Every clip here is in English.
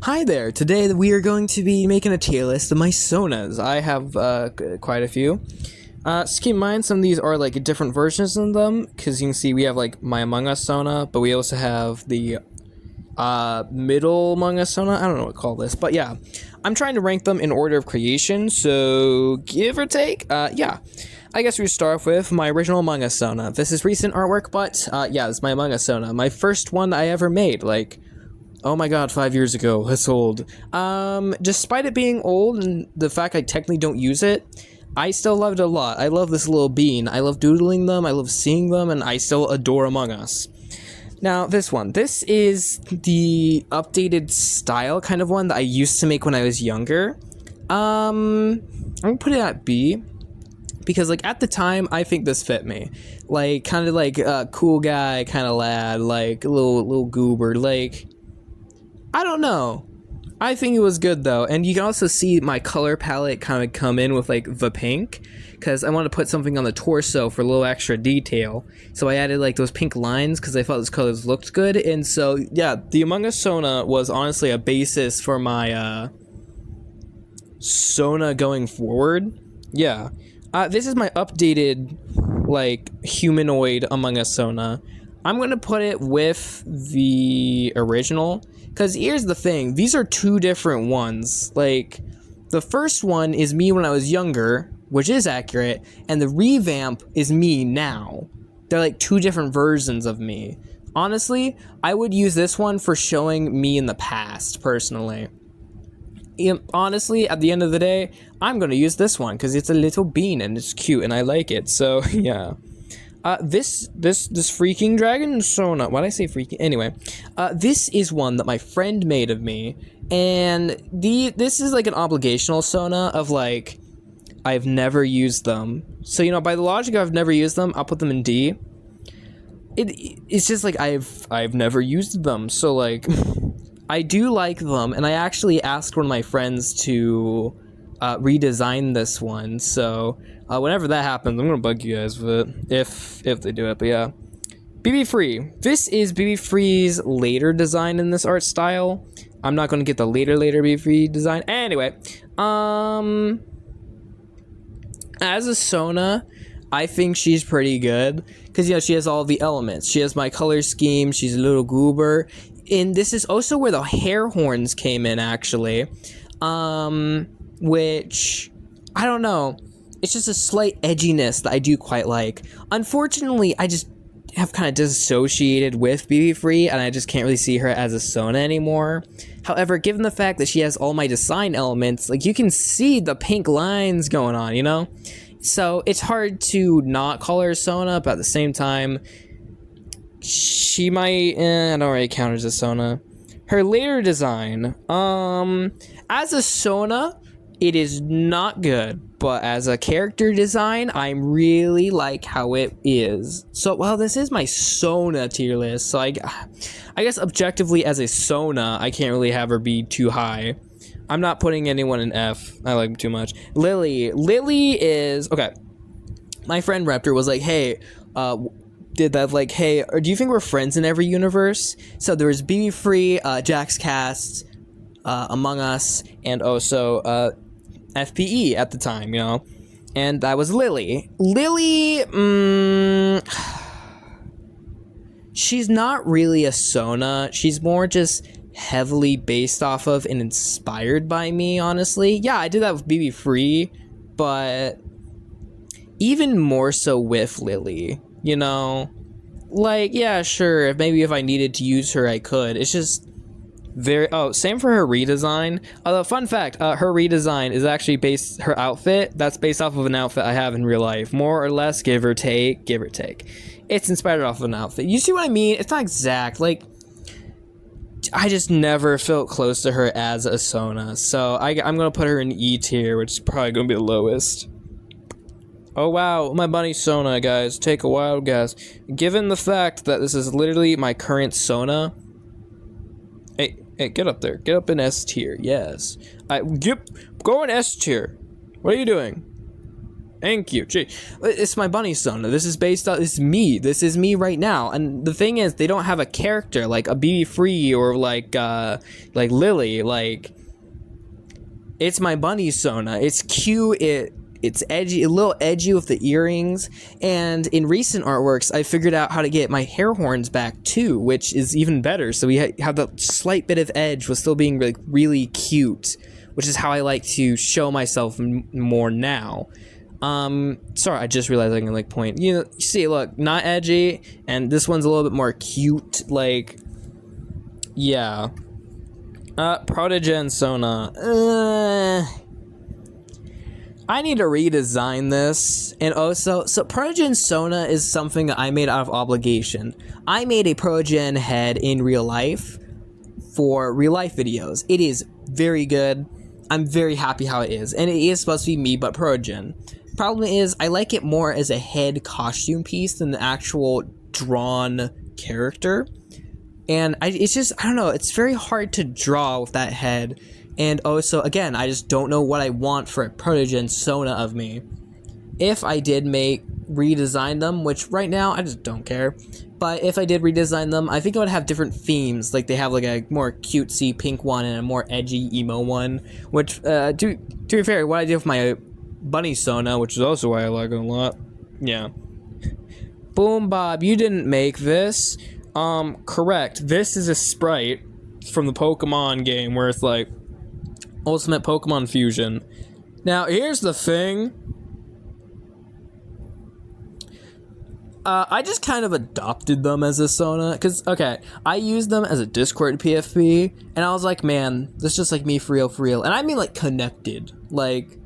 Hi there! Today we are going to be making a tier list of my sonas. I have quite a few. Just keep in mind, some of these are like different versions of them, because you can see we have like my Among Us Sona, but we also have the middle Among Us Sona. I don't know what to call this, but yeah. I'm trying to rank them in order of creation, so give or take, yeah. I guess we start off with my original Among Us Sona. This is recent artwork, but yeah, this is my Among Us Sona. My first one I ever made, like, oh my god, 5 years ago. That's old. Despite it being old and the fact I technically don't use it, I still love it a lot. I love this little bean. I love doodling them, I love seeing them, and I still adore Among Us. Now, this one. This is the updated style kind of one that I used to make when I was younger. I'm gonna put it at B. Because, like, at the time, I think this fit me. Like, kind of like a cool guy kind of lad. Like, a little goober. Like, I don't know. I think it was good, though. And you can also see my color palette kind of come in with, like, the pink. Because I wanted to put something on the torso for a little extra detail. So I added, like, those pink lines because I thought those colors looked good. And so, yeah, the Among Us Sona was honestly a basis for my, Sona going forward. Yeah. This is my updated, like, humanoid Among Us Sona. I'm going to put it with the original. Because here's the thing. These are two different ones. Like, the first one is me when I was younger, which is accurate. And the revamp is me now. They're, like, two different versions of me. Honestly, I would use this one for showing me in the past, personally. Honestly, at the end of the day, I'm gonna use this one because it's a little bean and it's cute and I like it. So yeah, this freaking dragon Sona. Why did I say freaking? Anyway, this is one that my friend made of me, and this is like an obligational Sona of like I've never used them. So you know, by the logic of I've never used them, I'll put them in D. It's just like I've never used them, so like. I do like them, and I actually asked one of my friends to redesign this one, so whenever that happens, I'm gonna bug you guys with it, if they do it, but yeah. BB Free. This is BB Free's later design in this art style. I'm not gonna get the later BB Free design. Anyway, as a Sona, I think she's pretty good, because, you know, she has all the elements. She has my color scheme, she's a little goober, and this is also where the hair horns came in, actually, which, I don't know, it's just a slight edginess that I do quite like. Unfortunately, I just have kind of disassociated with BB Free, and I just can't really see her as a Sona anymore. However, given the fact that she has all my design elements, like, you can see the pink lines going on, you know? So, it's hard to not call her a Sona, but at the same time, she might, I don't really count as a Sona. Her later design, as a Sona, it is not good, but as a character design, I really like how it is. So, well, this is my Sona tier list, so I guess objectively as a Sona, I can't really have her be too high. I'm not putting anyone in F. I like them too much. Lily is, okay, my friend Raptor was like, hey, did that, like, hey, do you think we're friends in every universe? So there was BB Free, JaxCast, Among Us, and also FPE at the time, you know? And that was Lily. Lily, she's not really a Sona. She's more just heavily based off of and inspired by me, honestly. Yeah, I did that with BB Free, but even more so with Lily. You know, like, yeah, sure, maybe if I needed to use her, I could. It's just very, same for her redesign. Although, fun fact, her redesign is actually her outfit, that's based off of an outfit I have in real life. More or less, give or take. It's inspired off of an outfit. You see what I mean? It's not exact, like, I just never felt close to her as a Sona. So, I'm gonna put her in E tier, which is probably gonna be the lowest. Oh wow, my bunny Sona, guys. Take a wild guess. Given the fact that this is literally my current Sona... Hey, get up there. Get up in S tier, yes. Go in S tier. What are you doing? Thank you. Gee, it's my bunny sona. This is based on, it's me. This is me right now. And the thing is, they don't have a character like a BB Free or like Lily. Like, it's my bunny sona. It's cute. It's edgy, a little edgy with the earrings. And in recent artworks, I figured out how to get my hair horns back too, which is even better. So we have the slight bit of edge with still being like really cute, which is how I like to show myself more now. Sorry, I just realized I can like point. You see, look, not edgy, and this one's a little bit more cute. Like, yeah. Protogen Sona. I need to redesign this. And also, so Protogen Sona is something that I made out of obligation. I made a Protogen head in real life for real life videos. It is very good. I'm very happy how it is. And it is supposed to be me, but Protogen. Problem is, I like it more as a head costume piece than the actual drawn character. And it's just, I don't know, it's very hard to draw with that head. And also, again, I just don't know what I want for a Protogen Sona of me. If I did redesign them, which right now, I just don't care. But if I did redesign them, I think I would have different themes. Like, they have like a more cutesy pink one and a more edgy emo one. Which, to be fair, what I did with my bunny Sona, which is also why I like it a lot. Yeah. Boom Bob, you didn't make this. Correct. This is a sprite from the Pokemon game where it's like Ultimate Pokemon Fusion. Now, here's the thing. I just kind of adopted them as a Sona, because, okay, I used them as a Discord PFP, and I was like, man, this is just like me for real. And I mean, like, connected. Like,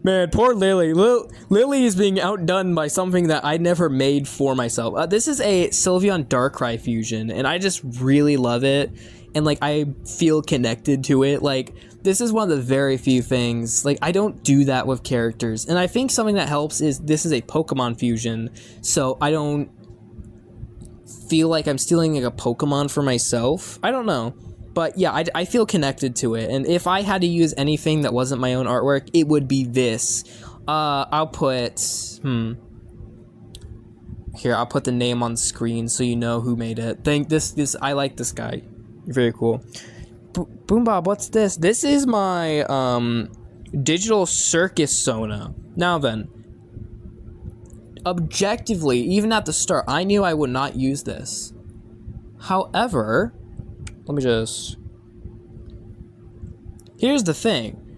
man, poor Lily. Lily is being outdone by something that I never made for myself. This is a Sylveon Darkrai fusion, and I just really love it. And, like, I feel connected to it. Like, this is one of the very few things. Like, I don't do that with characters. And I think something that helps is this is a Pokemon fusion, so I don't feel like I'm stealing, like, a Pokemon for myself. I don't know. But yeah, I feel connected to it, and if I had to use anything that wasn't my own artwork, it would be this. I'll put, here, I'll put the name on screen so you know who made it. I like this guy. Very cool. Boom Bob, what's this? This is my, Digital Circus Sona. Now then, objectively, even at the start, I knew I would not use this. However, let me just... Here's the thing.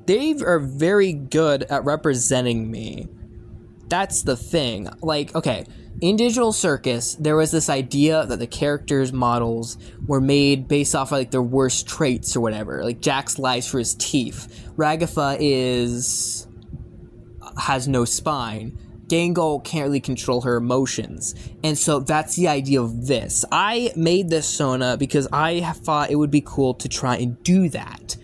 They are very good at representing me. That's the thing. Like, okay, in Digital Circus, there was this idea that the characters' models were made based off of, like, their worst traits or whatever. Like, Jax lies for his teeth. Ragatha has no spine. Gango can't really control her emotions. And so that's the idea of this. I made this Sona because I thought it would be cool to try and do that.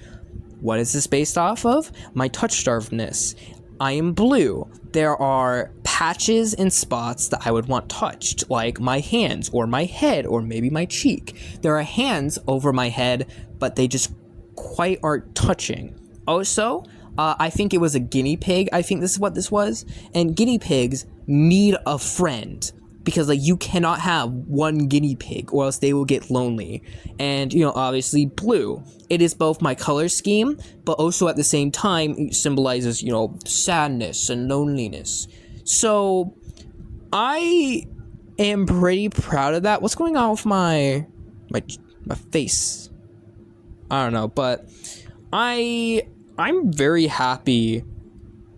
What is this based off of? My touch-starvedness. I am blue. There are patches and spots that I would want touched, like my hands or my head or maybe my cheek. There are hands over my head, but they just quite aren't touching. Also, I think it was a guinea pig. I think this is what this was. And guinea pigs need a friend because, like, you cannot have one guinea pig or else they will get lonely. And, you know, obviously blue. It is both my color scheme, but also at the same time it symbolizes, you know, sadness and loneliness. So I am pretty proud of that. What's going on with my face? I don't know, but I'm very happy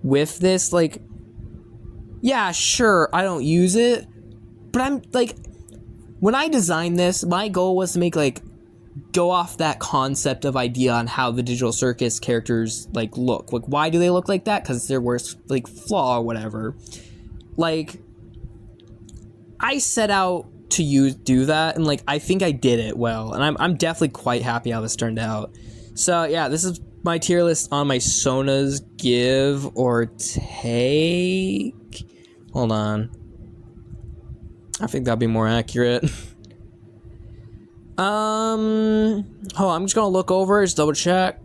with this. Like, yeah, sure, I don't use it, but I'm, like, when I designed this, my goal was to make, like, go off that concept of idea on how the Digital Circus characters, like, look. Like, why do they look like that? Because it's their worst, like, flaw or whatever. Like, I set out to do that, and, like, I think I did it well, and I'm definitely quite happy how this turned out. So, yeah, this is my tier list on my Sonas give or take. Hold on. I think that'd be more accurate. Hold on, I'm just gonna look over, just double check.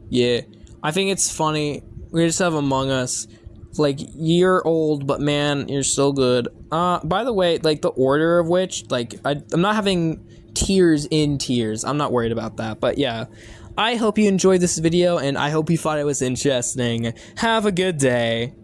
Yeah. I think it's funny. We just have Among Us. Like, you're old, but man, you're so good. By the way, like, the order of which, like, I'm not having tiers in tiers. I'm not worried about that. But yeah, I hope you enjoyed this video, and I hope you thought it was interesting. Have a good day.